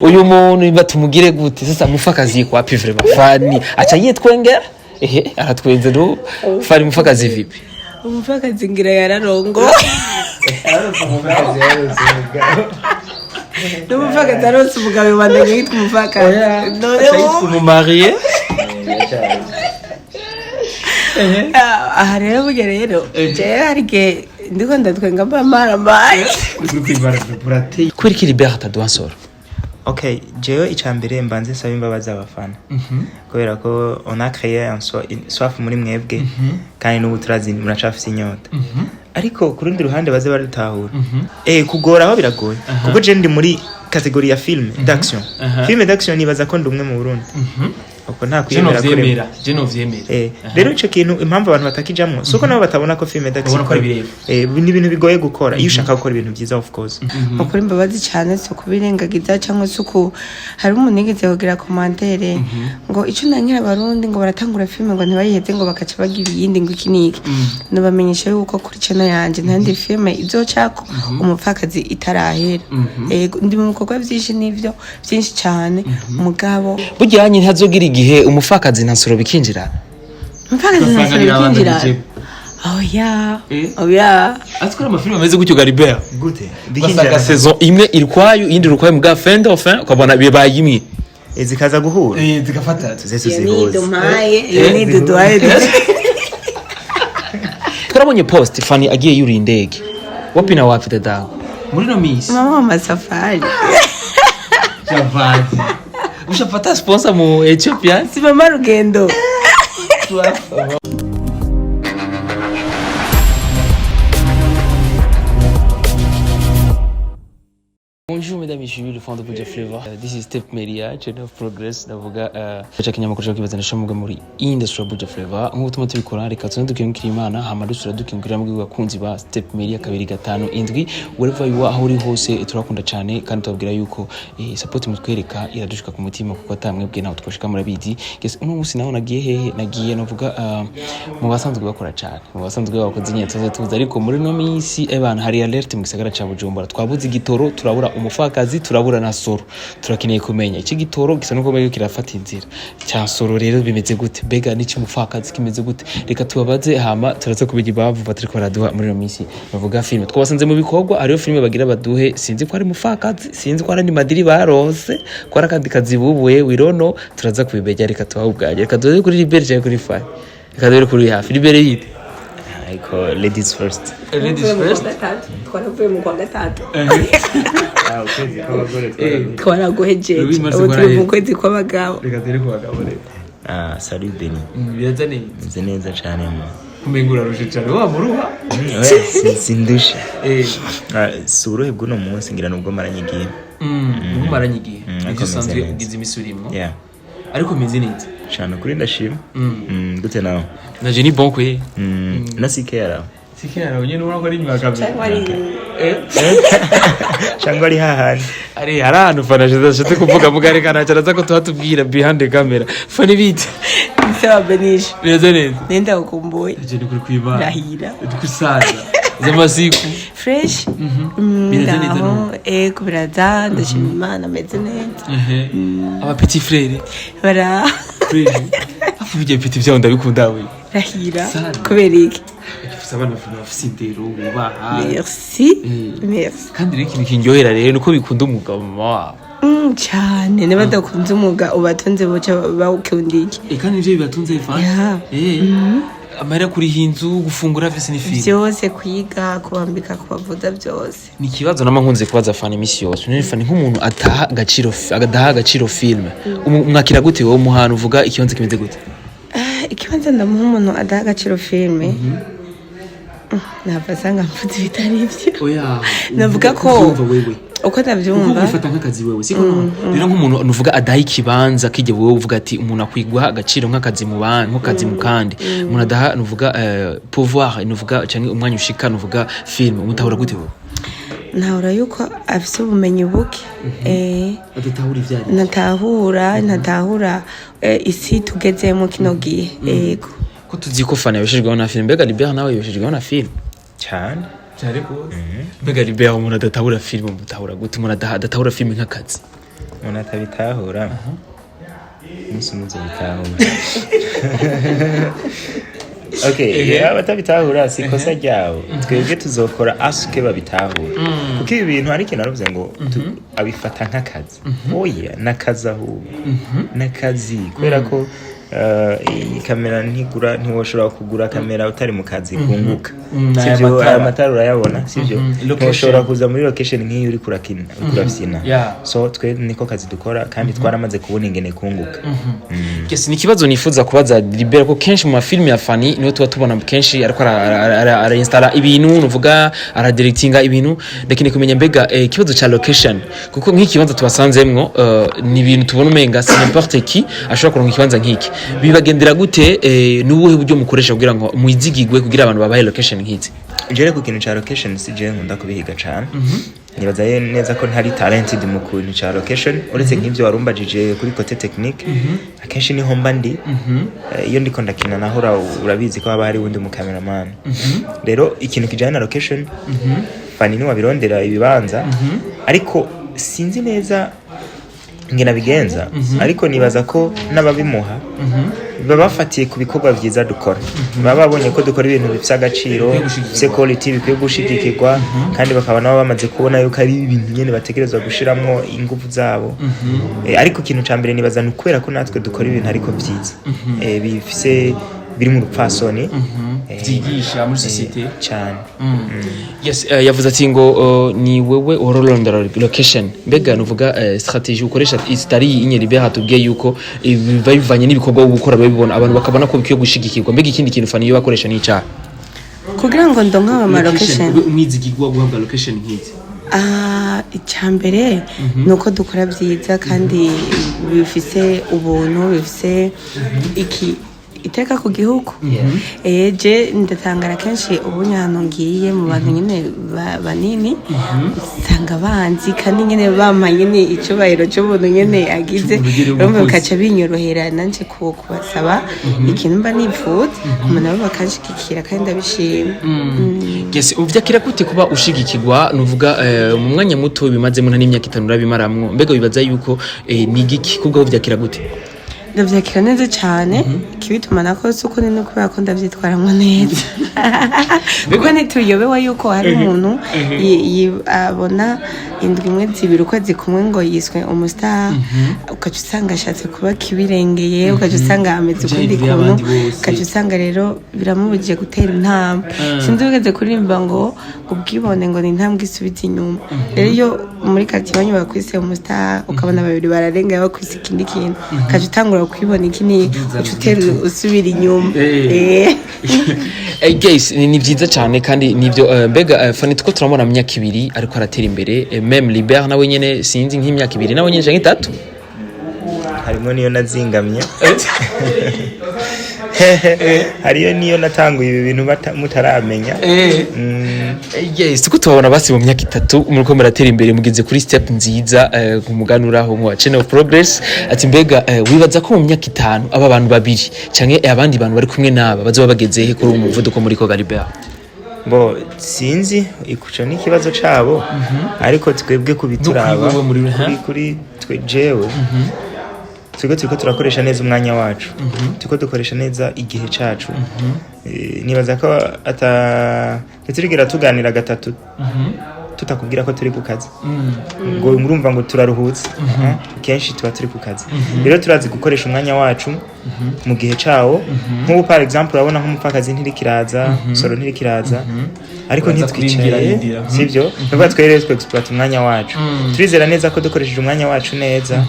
uyu muntu batumugire gute sasa umupfakazi kwa pivre bafani acha yitwengera aratwenze no fari umupfakazi vipi umupfakazi ngira yararongo umupfakazi arose umugabo wandanye yitwa umupfakazi none yitwa umumariye aha rero burya rero je harike ndiko ndatwenga mbamaramaye kuri Liberta Duansoro. Ok, jewe icambere mbanze saba imbabazi abafana. Kubera ko on a créé un soif muri mwebwe kandi n'ubu turazi muracafise inyota. Ariko ku rundi ruhande baze baritahura. Kugora aho biragoye. Kuko je ndi muri categorie ya film d'action. Film d'action nibaza ko ndumwe mu Burundi. Uko nta kwiyemera kurema. Je no vyemera. Rero ico kintu impamvu abantu batakijamwo soko nabo batabona ko film d'action ni ibintu bigoye gukora iyo ushaka gukora ibintu byiza of course. Ukuri imbabazi cyane cyo kubirengagiza cyangwa suko hari umuntu yigeze kugira commentaire ngo ico nankira abarundi ngo baratangura film ngo ntibayiheze ngo bakaca bagira iyindi ngo ikiniki no bamenyesha yuko kuri channel yanje ntandi film izocako umupfakazi itarahera. Ndi mu bikorwa byinshi nivyo byinshi cyane umugabo bujyanye ntazogira igihe umupfakazi ntasoro bikinjira umupfakazi ntasoro bikinjira oya atwara amafilme ameze gutyo Galibert gute bikinjira saison imwe irikwayo indi rukwayo mu fin de fin ukabona bibaye imwe zikaza guhura zigafata zese zihoze ni duduhaye twarabonye post Fanny agiye yuri indege wapi na wapi dada muri no miss mama masafari Javadi ushafata sponsor mu Ethiopia si mama rugendo. Bonjour mesdames et messieurs, le fond de Duhuje Flavor. This is Step Media, channel of progress. Navuga kinyamakuru cyo kibaza nashamuga muri industry Duhuje Flavor. Nk'uko tubikora reka tunadukira Imana hamadusura dukingurira mu bakunzi ba Step Media 257 wherever you are aho uri hose turakunda cyane kandi tubabwira yuko support mutwereka iradushika ku mutima kuko atamwebwe naho twashika murabizi. Guess uno musi naho nagiye navuga mu basanzwe bakora cyane. Mu basanzwe bakoze nyetoze tuza ariko muri no minsi ebana hari alert mu gisagara ca Bujumbura twabuze igitoro turabura umupfakazi turabura na soro turakeneye kumenya iki gitoro gisa nuko bego kirafata inzira cya soro rero bimeze gute bega n'iki umupfakazi kimeze gute reka tubabaze hama turaza kubigira bavu batariko baraduha muri no minsi bavuga film twabasanze mu bikorwa ariyo film bagira baduhe sinzi ko ari umupfakazi sinzi ko ari ni madiri barose ko ari kandi kazi bubuye wirono turaza kubibejya reka tubabwaje reka duhe kuri Libere cyangwa kuri Fanny reka duhe kuri hafi Libere yite Iko ladies first. Ladies first. Twaravuye mu kwa gatatu. Ukwezi kw'abagore twaraguhejeje abo turi mu kwezi kw'abagabo. Reka tere ku bagabo rero. Salut Beni. Biraza neza. Neza cyane mu. Kumengura rushe cyane wa muruha. Sindushe. Suruhe bw'uno munsi ngira nubwo maranyigiye. Ubwo maranyigiye. Gisanzwe ugize imisurimo. Yeah. Ariko meze neza. Cyane kuri ndashima. Gute nawe? Naje ni bon kwe. Nasikera. Sikera onye nura ko ari nyuma kabiri. Cyangwa ari hahandi. Ari harano fana je kuvuga mugare kana cyaraza ko tuhatubwira behind the camera. Fani bite. Sawa Benish. Biraza neza. Nenda ukumbuye. Je ni kuri kwibana. Rahira. Dukusaza. Zamasiku. Fresh. Biraza neza no. Kubiraza ndashima Imana meze neza. Aba petit frère. Bara. Frère. Afu bije petit bya ndabikunda we. Rahira. Kubera iki? Abana bafite indero bubaha. Merci. Merci. Kandi rero ikintu kinyohera rero nuko bikunda umugabo wabo. Cyane n'abadakunze umuga ubatonze boca bawukundiki. Kandi ivyo bibatunze Fanny. Amara kuri hinzu gufungura vese ni film. Byose kwiga kubambika kubavuza byose. Ni kibazo namankunze kubaza Fanny misi yose. None Fanny nk'umuntu adaha agaciro film. Mwakira gute wowe muhana uvuga ikiyonze kimeze gute? Ikibanza ndamuha umuntu adaha agaciro filme nabasanga mvuze bitari ibyo oya navuga ko uko ndavyumva ufata nk'akazi wewe siko rero nk'umuntu nuvuga adaha ikibanza kije wewe uvuga ati umuntu akwigwa agaciro nk'akazi mu bantu nk'akazi mu kandi umuntu adaha nuvuga pouvoir nuvuga cyangwa umwanya ushika nuvuga film umutahura gute wewe nahura yuko afise ubumenyi buke adatahura ivyari natahura isi tugezemo kino gihe yego ko tuzi ko Fanny yabeshejweho na film mbega Libert nawe yabeshejweho na film cyane cyane ko mbega Libert umuntu adatahura film mutahura gute umuntu adatahura film nk'akazi umuntu atabitahura umunsi muzo bitahura okay abatabitahura si kosa ryabo twebwe tuzokora asuke babitahura kuko ibi bintu ari ikintu aravuze ngo abifata nk'akazi oya n'akazi ahubwo n'akazi kubera ko iyi kamera ntiwoshobora kugura kamera utari mu kazi kunguka sivyo aya matara urayabona sivyo ntushobora kuza muri location nk'iyo uri kurafyina so twe niko kazi dukora kandi twaramaze kubona ingene kunguka yes ni kibazo nifuza kubaza Libera ko kenshi mu mafilm ya Fanny niyo tuba tubona kenshi ariko ara installa ibintu nuvuga ara directinga ibintu ndakine kumenya mbega kibazo cha location kuko nk'ikibanza tubasanzemwo ni ibintu tubona umenga c'est n'importe qui ashobora kuronka ikibanza nk'iki bibagendera gute n'ubuhe buryo mukoresha kugira ngo mwizigigwe kugira abantu babahe location nk'izi njere ku kintu cha location sije nkunda kubihiga cyane nibaza neza ko ntari talented mu kuntu cha location uretse nk'ivyo warumbajije kuri côté technique akenshi niho mba ndi iyo ndiko ndakina naho urabizi ko haba hari wundi mu cameraman rero ikintu kijanye na location Fanny ni wabirondera ibibanza ariko sinzi neza ngena bigenza ariko nibaza ko nababimuha babafatiye ku bikorwa byiza dukora baba babonye ko dukora ibintu bifite agaciro bifite quality bikwiye gushigikirwa kandi bakaba nabo bamaze kubona yuko ari ibintu nyene bategerezwa gushiramwo ingufu zabo ariko ikintu ca mbere nibaza ni kubera ko natwe dukora ibintu ariko byiza bifise biri mu rupfasoni byigisha muri societe cyane yes yavuze ati ngo ni wewe orolondera location mbega nuvuga strategy ukoresha istari inye Libera tubwiye yuko bivanye n'ibikorwa gukora babibona abantu bakabona ko bikwiye gushigikirwa mbega ikindi kintu Fanny yo bakoresha ni cya kugira ngo ndonka ama location umwizigirwa guhabwa location nk'izi icyambere nuko dukora byiza kandi bifise ubuntu bifise iki iteka ku gihugu je ndatangara kenshi ubunyano ngiye mu bantu nyine banini usanga banzi kandi nyine bamanye ni icubahiro cy'ubuntu nyine agize rumwe kaca binyorohera nanje kubasaba ikintu mba nifuza umuntu abo bakashikikira kandi ndabishima yes uvyakira gute kuba ushigikirwa nuvuga mu mwanya muto bimazemo nta n'imyaka 5 urabimaramwo mbega bibaza yuko ni giki kubwo uvyakira gute ndavyakira neza cyane kibituma nako suko ni kubera ko ndavyitwaramwe neza kuko ntituyobewe yuko hari umuntu abona indwi imwe zibiri ukwezi kumwe ngo yiswe umustar ukaca usanga ashatse kuba kibirengeye ukaca usanga ameze ukundi kuntu ukaca usanga rero biramubugiye gutera intambwe sinzi ugeze kuririmba ngo ubwibone ngo ni intambwe isubiza inyuma rero iyo muri kati banyu bakwise umustar ukabona babiri bararenga bakwise ikindi kintu ukaca utangura kwibona ikini ucutera usubira inyuma guys ni byiza cyane kandi nivyo mbega Fanny tuko turamona mu myaka 2 ariko aratera imbere même Libera nawe nyene sinzi nk'imyaka 2 nawe nyene canke 3 harimo niyo nazingamye hariyo niyo natanguye ibi bintu mutaramenya yes tuko tubona basi mu myaka 3 muri ko muratera imbere mugeze kuri step nziza kumuganuraho mu channel progress ati mbega wibaza ko mu myaka 5 aba bantu babiri canke abandi bantu bari kumwe naba bazoba bageze he kuri umuvuduko muri ko Libera bo sinzi ikuca n'ikibazo cabo ariko twebwe kubituraba kuri twe jewe turiko turakoresha neza umwanya wacu turiko dukoresha neza igihe cacu nibaza ko turigera tuganira gatatu tutakubwira ko turi ku kazi ngo murumva ngo turaruhutse kenshi tuba turi ku kazi rero turazi gukoresha umwanya wacu mu gihe cawo nk'ubu par exemple urabona nk'umupfakazi ntirikiraza soro ntirikiraza ariko ntitwicaye sivyo nubwo twereye exploit umwanya wacu turizera neza ko dukoresheje umwanya wacu neza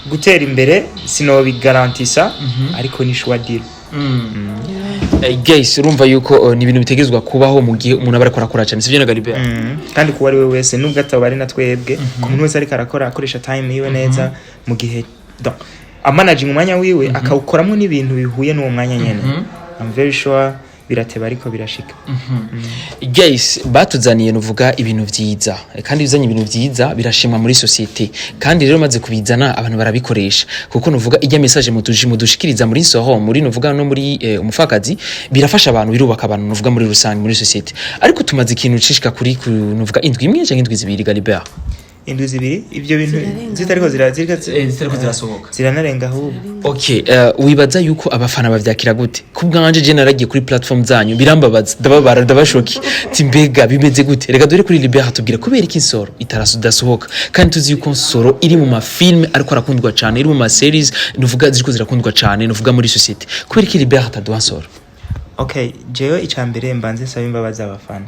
gutera imbere sinobigarantisa ariko ni shwadiro guys urumva yuko ni ibintu bitegezwa kubaho mu gihe umuntu abara korakora cyane sivyo na Libera kandi kuba ari we wese nubwo atabari na twebwe ku muntu wese ariko arakora akoresha time yiwe neza mu gihe amanaging umwanya wiwe akawukoramo n'ibintu bihuye n'uwo mwanya nyene I'm very sure birateba ariko birashika guys batuzaniye nuvuga ibintu vyiza kandi bizanye ibintu vyiza birashimwa muri societe kandi rero maze kubizana abantu barabikoresha kuko nuvuga ijya message mudushikiriza muri SORO muri nuvuga no muri umupfakazi birafasha abantu birubaka abantu nuvuga muri rusange muri societe ariko tumaze ikintu cishika kuri nuvuga indwi imwe canke indwi zibiri Libera indwi zibiri ivyo bintu zitariko zirasohoka ziranarenga ahubwo. Okay, wibaza yuko abafana bavyakira gute? Kubwanje je naragiye kuri platform zanyu birambabaza ndabashoki timbega bimeze gute? Reka dore kuri Libya hatubwira kubera iki Soro itarasudasohoka kandi tuzi yuko Soro iri mu mafilme ariko arakundwa cyane, iri mu ma series nuvuga ziriko zirakundwa cyane, nuvuga muri society. Kubera iki Libya hataduha Soro? Okay, jewe icambere mbanze saba imbabazi abafana.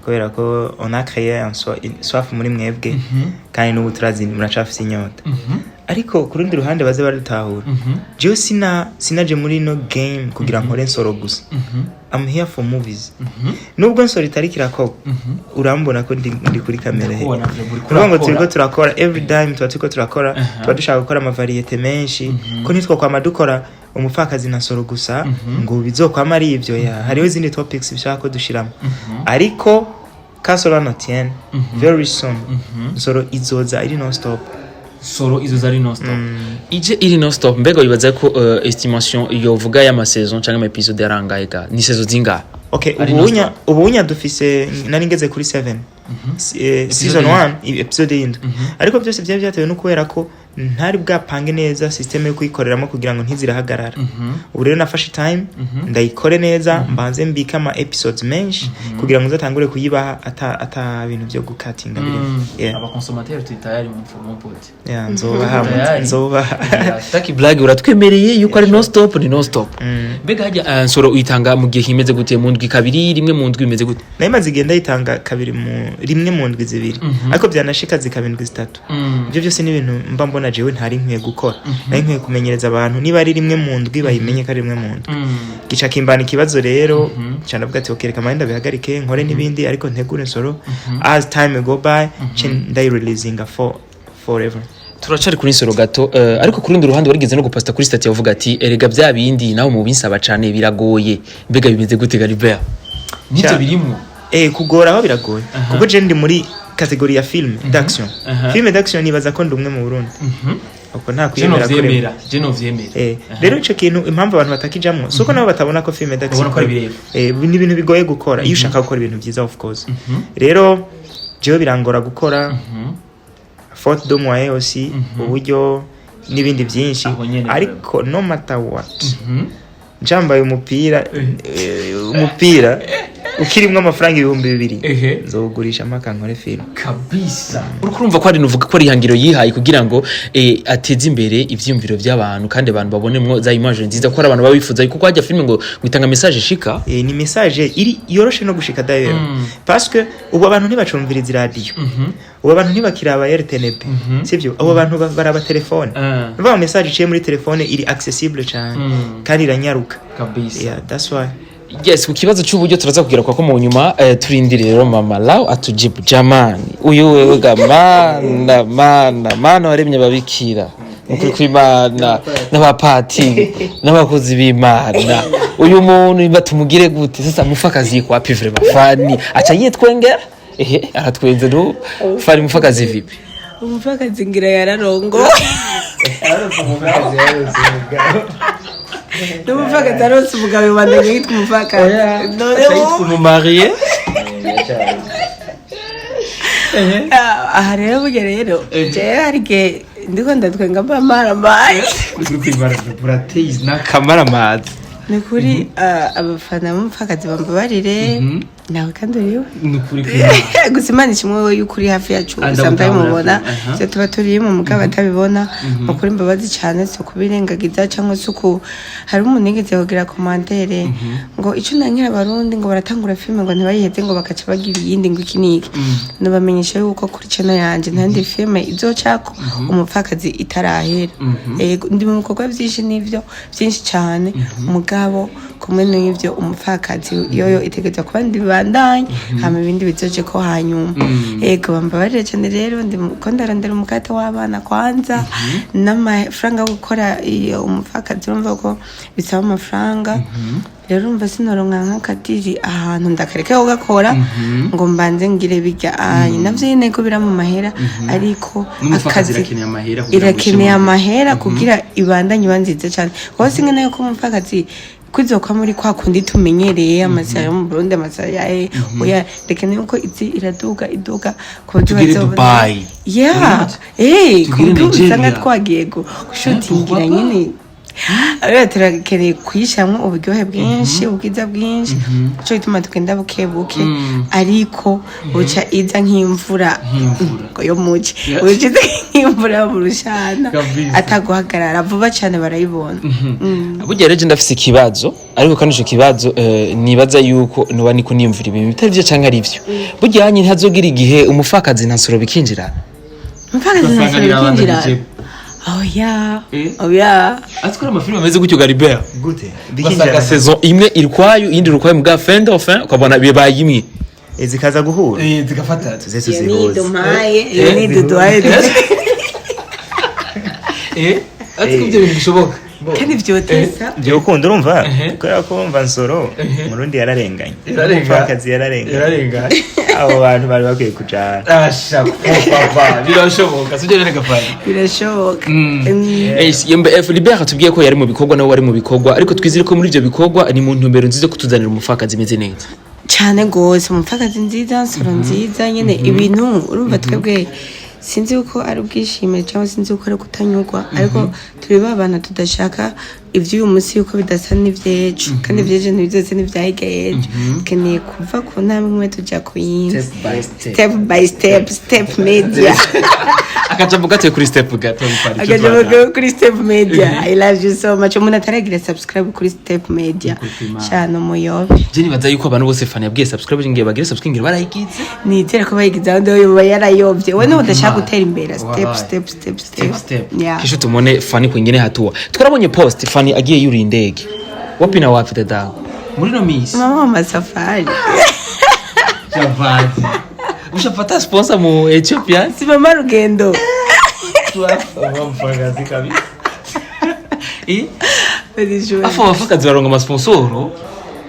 Kubera ko on a créé un soif muri mwebwe kandi n'ubu turazi muracafise inyota. Ariko ku rundi ruhande baze barutahura. Jewe sinaje muri no game kugira nkore Soro gusa. I'm here for movies. Nubwo Soro itarikira ko urambona ko ndi kuri kamera he. Kurongo turiko turakora every time turiko turakora, dushaka gukora ama variety menshi. Ko nitwo kwa madukora umupfakazi na Soro gusa ngo bizokwama ari ivyo ya hariho izindi topics bishaka ko dushiramo ariko Soro notien very soon Soro izoza iri non stop ije iri non stop mbega wibaza ko estimation yovuga ya ma saison cyangwa ama episode yarangaye ga ni saison zinga. Okay, ubunya dufise nari ngeze kuri 7 season 1 episode y'indwi ariko byose byatewe no kubera ko ntari bwapange neza system yo kuyikoreramo kugira ngo ntizirahagarara. Ubu rero nafashe time ndayikore neza mbanze mbika ama episodes menshi kugira ngo uzatangure kuyibaha ata bintu byo gukatinga biri. Aba consommateur tutayari mu format pote. Nzoba taki blague uratwemereye yuko ari no stop ni no stop. Mbega hajya Soro uyitanga mu gihe kimeze gute mu ndwi kabiri rimwe mu ndwi imeze gute? Nayimaze igenda yitanga kabiri mu rimwe mu ndwi zibiri ariko byanashika zikabindwi zitatu. Ibyo byose ni ibintu mba mbona jewe ntari nkwiye gukora. Nari nkwiye kumenyereza abantu niba ari rimwe mu ndwi bayimenye ko ari rimwe mu ndwi. Gica kimbana ikibazo rero cyane avuga ati okereka manda bihagarike nkore nibindi ariko ntegure Soro as time go by ndai releasing forever. Turacari kuri Soro gato ariko kuri rundi ruhande warigeze no gupasta kuri stat yavuga ati erega bya bindi naho mu binsaba cyane biragoye. Mbega bimeze gute Galibert? Nitse birimo kugora aho biragoye kuko je ndi muri category ya film d'action. Film d'action nibaza ko ndumwe mu Burundi. Uko nta kwiyemera kure. Je no vyemera. Rero ico kintu impamvu abantu batakijamwe suko nabo batabona ko film d'action ni ibintu bigoye gukora iyo ushaka gukora ibintu byiza of course. Rero je birangora gukora faute de moyens aussi uburyo n'ibindi byinshi ariko no matter what njambaye umupira ukirimwe amafaranga 2,000 nzogurisha makankore film kabisa. Urumva ko ari nuvuga ko ari hangiro yihaye kugira ngo ateze imbere ivyumviro by'abantu kandi abantu babonemwo za image nziza ko ari abantu babifuza kuko hajya film ngo gutanga message shika ni message iri yoroshe no gushika d'ailleurs parce que ubu abantu ntibacumviriza radio ubu abantu ntibakiraba RTNB sivyo abo bantu baraba telefone bava message ciye muri telefone iri accessible cyane kandi iranyaruka kabisa. Yeah, that's why. Yes, ku kibazo cy'uburyo turaza kugira kwa ko mu nyuma turindire rero mama lao atujibu jamani uyu wewe mana waremye babikira ukuri kw'Imana n'abapati n'abakozi b'Imana uyu muntu batumugire gute sasa mupfakazi kwa pivre bafani acha yitwengera aratwenze no fari mupfakazi vipi? Umupfakazi ngira yararongo Umupfakazi aronse umugabo wibandanye yitwa umupfakazi none umumariye aha rero burya rero jewe harike ndiko ndatwenga mamaramazi burateye n'akamaramazi ni kuri abafana b'umupfakazi bambabarire nawe kandi uriwe gusa Imana ishimwe we y'ukuri hafi yacu usanga mubona cyo tuba turi mu mugabo atabibona ukuri mbabazi cyane so kubirengagiza cyangwa suko hari umuntu yigeze kugira commentaire ngo ico nankira abarundi ngo baratangura film ngo ntibayiheze ngo bakaca bagira iyindi ngo ikiniki nabamenyesha yuko kuri channel yanje ntandi film izocako umupfakazi itarahera ndi mu bikorwa byinshi n'ivyo byinshi cyane umugabo kumwe n'ivyo umupfakazi yoyo itegeza kubandi bandanye hama ibindi bizoje ko hanyuma ego bambabarire cyane rero ndi kondarandera umukate w'abana kwanza n'amafaranga yo gukora iyo umupfakazi urumva ko bisaba amafaranga rero umva sinoronka nk'akadiri ahantu ndakareka yo gakora ngo mbanze ngire bijya navyo yene ko bira mu mahera ariko akazi irakeneye amahera kugira ibandanye banzize cyane hose ngene yo ko umupfakazi kuzokwa muri kwa kundi tumenyereye amasaya yo mu Burundi amasaya oya reka nuko izi iraduga iduga ku Dubai usanga twagiye gushutingira nyine rero turakeneye kuyishamwo uburyohe bwinshi ubwiza bwinshi cyo bituma tugenda bukebuke ariko buca iza nk'imvura yo muci buca nk'imvura mu rushana ataguhagarara vuba cyane barayibona burya rero ndafise ikibazo ariko kandi ico kibazo nibaza yuko nuba niko niyumvira ibintu bitari byo canke ari byo burya hanye ntazogira igihe umupfakazi ntasoro bikinjira Askora amafilme ameze gutyo Garibert gute bikinjira saison imwe iri kwayo indi rukwaye mu fin ukabona bibaye imwe zikaza guhura zigafata tuzeso zihoze ni duduhaye atiko byo bishoboka kandi vyotesa byo ukunda urumva kubera ko umva nsoro murundi yararenganye umupfakazi yararenganye abo bantu bari bakwiye kujana asha papa birashoboka sije rene gafari birashoboka yambe Libert tubwiye ko yari mu bikorwa nawe wari mu bikorwa ariko twizire ko muri ivyo bikorwa ni mu ntumbero nziza kutuzanira umupfakazi imeze neza cyane gose umupfakazi nziza nsoro nziza nyene ibintu urumva twebwe sinzi uko ari ubwishime cyangwa sinzi uko ari kutanyurwa ariko turi babana tudashaka ivyo uyu munsi yuko bidasa n'ivyejo kandi ivyejo ntibizose n'ivyahigeje keneye kuva ku ntambwe imwe tuja ku yindi step by step media akajabu gatoye kuri step gato kuri step media I love you so much umuntu ataragira subscribe kuri step media cyane umuyobe je nibaza yuko abantu bose fan yabwiye subscribe ngiye bagire subscribe barayigize nitera ko bayigize ndo yo yarayobye we no udashaka gutera imbere step kisho tumone fan kwingine hatua twarabonye post fan agiye yuri indege wapi na wapi dada muri no miss mama safari Javadi ushapata sponsor mu Ethiopia si mama rugendo umupfakazi kabisa afa abafakazi baronga amasponsoro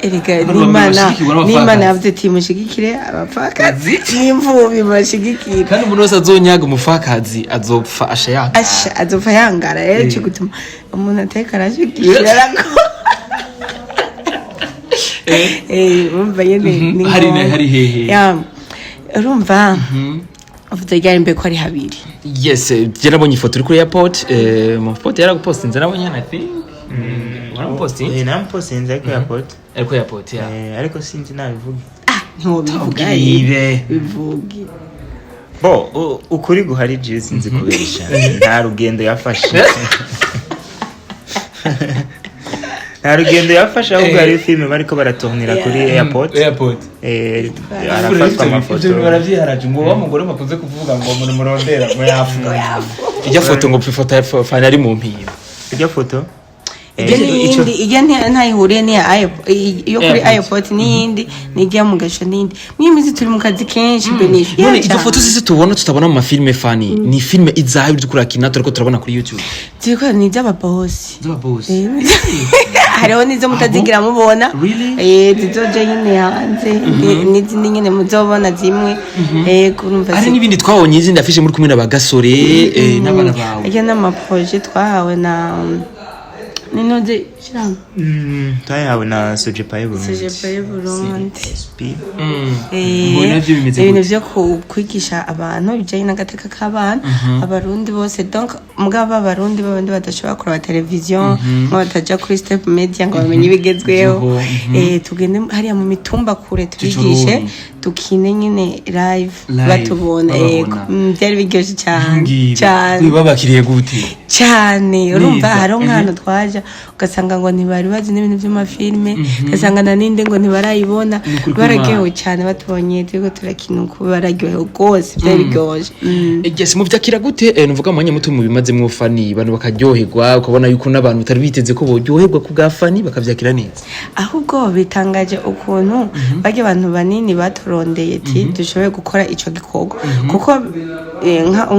erega n'Imana yavuze ati mushigikire abapfakazi n'imvubi bashigikire kandi umuntu wese azonyaga umupfakazi azopfa azopfa yangara rero cyo gutuma umuntu ateka arashigikira urumva yene hari hehe urumva avuze ryari mbe ko ari habiri yes je nabonye ifoto uri kuri airport mu foto yaragupostinze nabonye na think waramupostinze namupostinze ariko airport ya ariko sinzi nabivuga ntobivuga bivugi bo ukuri guhari je sinzi kubesha nta rugendo yafashe nta rugendo yafashe ahubwo hari filime bariko baratohnira kuri airport arafatwa amafoto ibyo baravyiharaje ngo bamugore makunze kuvuga ngo umuntu murondera ngo yafu ijya foto ngo ifoto fana ari mu mpiro ijya foto ijya ntayihuriye iyo kuri airport n'iyindi nijya mu gasho n'indi mwimizi turi mu kazi kenshi benefi none izo foto zise tubona tutabona mu mafilme fani ni filme izahaye byukura kinatu ariko turabona kuri YouTube ziko ni z'ababosi hariho nizo mutazigira mubona zizoje nyine hanze n'izindi nyine muzobona zimwe kurumva ari n'ibindi twabonye izindi afishe muri kumwe n'abagasore n'abana bawe ajya n'amaprojet twahawe na Ninoze shiranga tayawe na Sojepaye Burundi ibintu byo kwigisha abantu bijanye n'agateka k'abana abarundi bose donc mugaba abarundi babandi badashobora kureba television ngo bataja kuri step media ngo bamenye ibigezweho tugende hariya mu mitumba kure tubigishe tukine nyine live batubona byari biryoshye cyane babakiriye gute cyane urumva hari umwana twaje ugasanga ngo ntibari bazi n'ibintu by'amafilme ugasanga na ninde ngo ntibarayibona baragewe cyane batubonye turiko turakina uko baragewe rwose byari biryoshye egese mu byakira gute nuvuga mu muto mu bimazemwo fani abantu bakaryoherwa ukabona yuko n'abantu utari biteze ko boryoherwa ku gafani bakavyakira neza ahubwo bitangaje ukuntu bage abantu banini batorondeye ati dushoboye gukora ico gikorwa kuko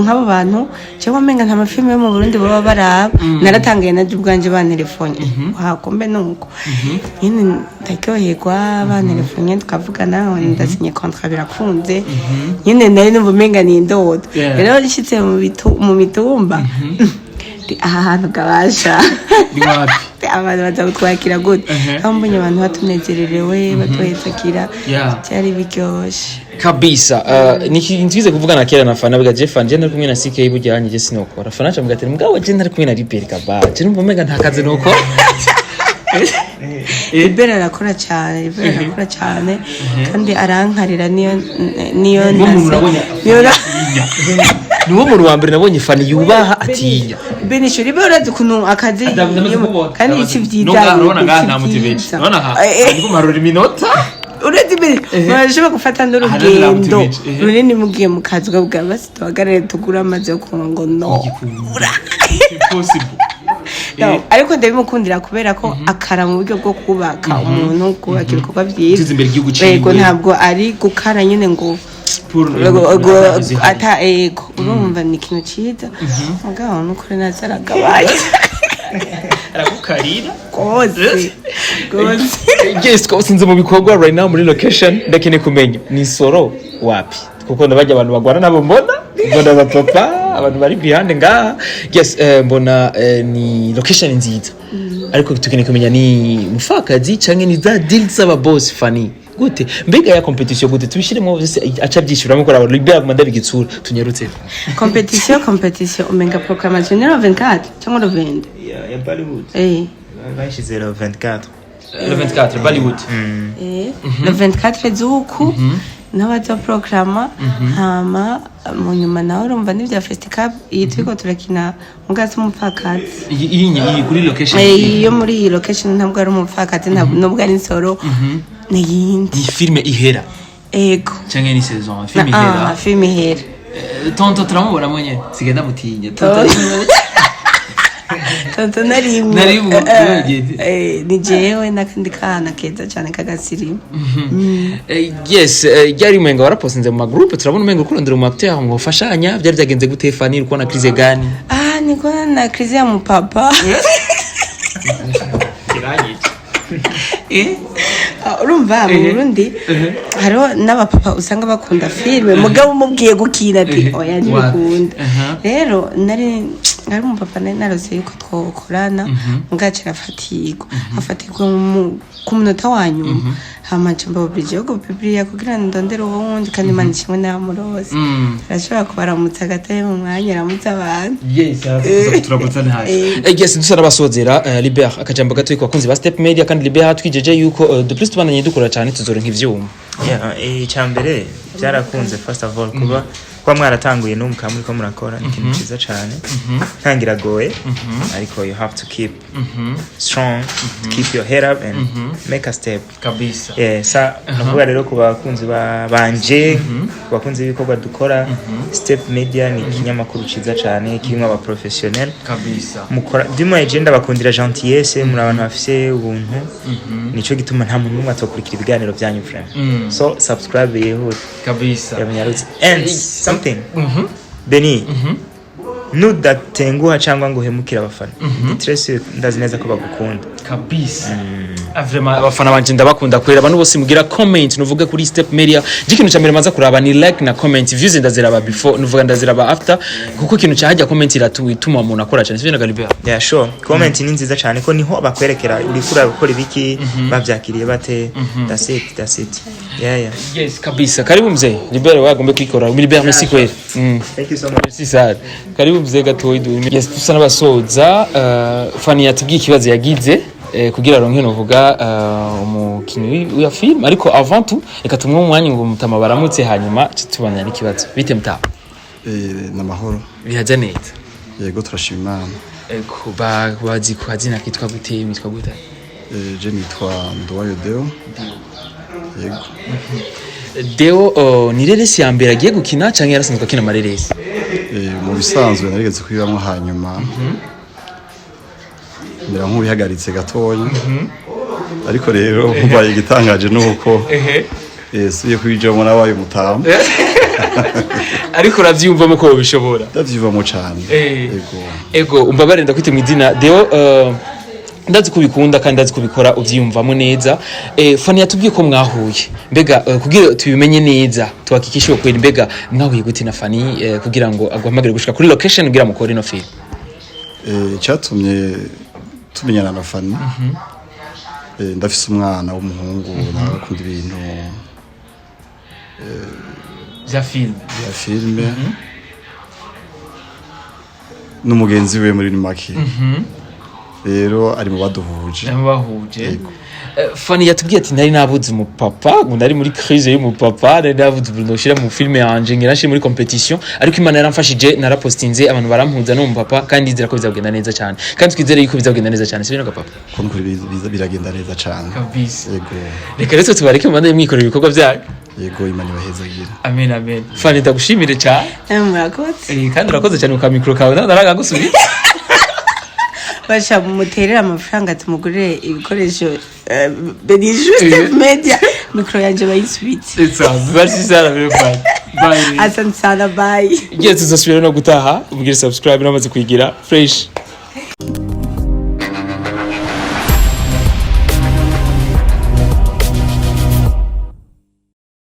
nk'abo bantu cyangwa menga nta mafilme yo mu Burundi baba baraba naratangaye na ubwanje ba telefone hakombe nuko nyine ndakyoherwa ba telefone tukavugana ndasinye contrat birakunze nyine nari numva menga ni indodo rero nshitse mu mitumba aha hantu gabasha abantu baza kutwakira gute aho mbonye abantu batunezererewe batuhezakira byari biryoshe kabisa. Ntibize kuvugana kera na Fana biga Jeff Angel kumwe na CK bujyanye je sinokora Fana cyangwa gatera mugabo je ntari kumwe na Liberi kaba je numva mega nta kazi nuko Liberi arakora cyane kandi arankarira niyo niwo mu rwambere nabonye Fana yubaha atinya benisho Liberi urazi kuntu akazi kandi iki vyiza nta motivation nona niko marora iminota uretse imbere murashobora gufata n'urugendo runini mugiye mu kazi bwa basi tuhagarare tugura amazi yo kunywa ngo no ariko ndabimukundira kubera ko akara mu buryo bwo kubaka umuntu kubaka ibikorwa byiza yego ntabwo ari gukara nyine ngo ata ego urumva ni ikintu cyiza mugabo n'ukuri nazaragabaye arakukarira kose yes ko sinze mu bikorwa right now muri location ndakene kumenya ni soro wapi kuko ndabajya abantu bagwana nabo mbona papa abantu bari behind nga yes mbona ni location nziza ariko tukene kumenya ni mufakazi canke ni za deals aba boss Fanny gute mbega ya competition gute tubishiremo aca byishura mu kora Libera kumanda bigitsura tunyarutse competition umenga proclamation no 24 cyangwa no 20 ya Bollywood bashize le 24 Bollywood le 24 zuku n'abaza proclama hama mu nyuma naho urumva n'ibya festival yitwiko turakina mugaso umupfakazi iyi kuri location iyo muri iyi location ntabwo ari umupfakazi ntabwo ari soro n'iyindi ni filme ihera ego canke ni saison filme ihera tonto turamubona mwenye sigenda mutinya tonto nari ni jewe nakandi kana keza cyane kagasirimu yes yari mwenga waraposinze mu group turabona mwenga kurondera mu acteur ngo fashanya byari byagenze gute Fanny uko na crise gani niko na crise ya mupapa urumva mu Burundi haro n'abapapa usanga bakunda filme mugabo umubwiye gukina ati oya ntibikunda rero nari umupapa narose yuko twokorana mugacira afatirwa ku munota wa nyuma hamaje mbabije go Biblia kugira ndondere uwo wundi kandi Imana kimwe n'amurose arashobora kubaramutsa gataye mu mwanya aramutsa abantu yes turabutsa ntaje yes dusara basozera Libera akajambo gato ko akunzi ba Step Media kandi Libera twijeje yuko de plus tubandanye dukora cyane tuzoronka ivyuma icyambere byarakunze first of all kuba mwaratanguye n'umuka muri ko murakora ikintu cyiza cyane ntangira goye ariko you have to keep strong to keep your head up and make a step kabisa sa navuga rero ku bakunzi banje ku bakunzi b'ibikorwa dukora Step Media ni ikinyamakuru cyiza cyane kirimo aba professionnel kabisa mukora dimo agenda bakundira gentillesse muri abantu bafise ubuntu nico gituma nta muntu mwatokurikira ibiganiro byanyu friend so subscribe yehut kabisa yamenyarutse and something Beni nudatenguha cyangwa ngo uhemukira abafana Tracy ndazi neza ko bagukunda kabisa vraiment abafana banje ndabakunda kwera abantu bose mugira comment nuvuga kuri Step Media ikintu cyambere maza kuraba ni like na comment views ndaziraba before nuvuga ndaziraba after kuko ikintu cyahajya comment ituma umuntu akora cyane sivyo Galibera yeah sure comment ni nziza cyane ko niho bakwerekera uri kura gukora ibiki bavyakiriye bate that's it yeah yes kabisa karibu mzee Libera wagombe kwikora Libera merci kwera thank you so much merci sana karibu mzee gatoidu yes tusana basoza Fanny yatubwiye ikibazo yagize kugira ronke novuga umukinyi wa film ariko avant tout reka tumwe umwanya ngo mutama baramutse hanyuma tubanya n'ikibazo bite mutama namahoro bihaje neza yego turashima Imana bazi ku hazina kitwa gute mitwa gute je nitwa Ndowayo Deo yego Deo ni reresi ya mbere agiye gukina canke yarasanzwe akina amareresi mu bisanzwe narigeze kwibamwe hanyuma ndera nk'ubihagaritse gatoya ariko rero mbaye igitangaje nuko suye kwijamo nabaye umutama ariko uravyumvamo ko bishobora ndavyivamo cyane ego umbabare ndakwite mu idina Deo ndazi kubikunda kandi ndazi kubikora uvyumvamo neza Fanny yatubwiye ko mwahuye mbega kugira tubimenye neza tuhakikishe ko mbega mwahuye gute na Fanny kugira ngo agwamagire gushika kuri location kugira mukore no film cyatumye tumenyana na Fanny ndafise umwana w'umuhungu nakunda ibintu bya filme n'umugenzi we muri Nimaki rero ari mu baduhuje Fanny yatubwiye ati nari nabuze umupapa ngo nari muri crise y'umupapa nari nabuze Bruno shira mu filme yanje ngirashye muri competition ariko Imana yaramfashije narapostinze abantu barampuza no umupapa kandi ndizera ko bizagenda neza cyane kandi twizere yuko bizagenda neza cyane sibyo papa ko nkuri biragenda neza cyane kabisa yego reka rero tubareke mande mwikorera ibikorwa byayo yego Imana ibahezagira amen Fanny ndagushimire cyane murakoze kandi urakoze cyane ku mikro kawe naragagusubira basha muterera amafaranga tumugurire ibikoresho Duhuje media mikro yanje bayisubitse merci sana bye asante sana bye igihe tuzosubira no gutaha ubwire subscribe namaze kuyigira fresh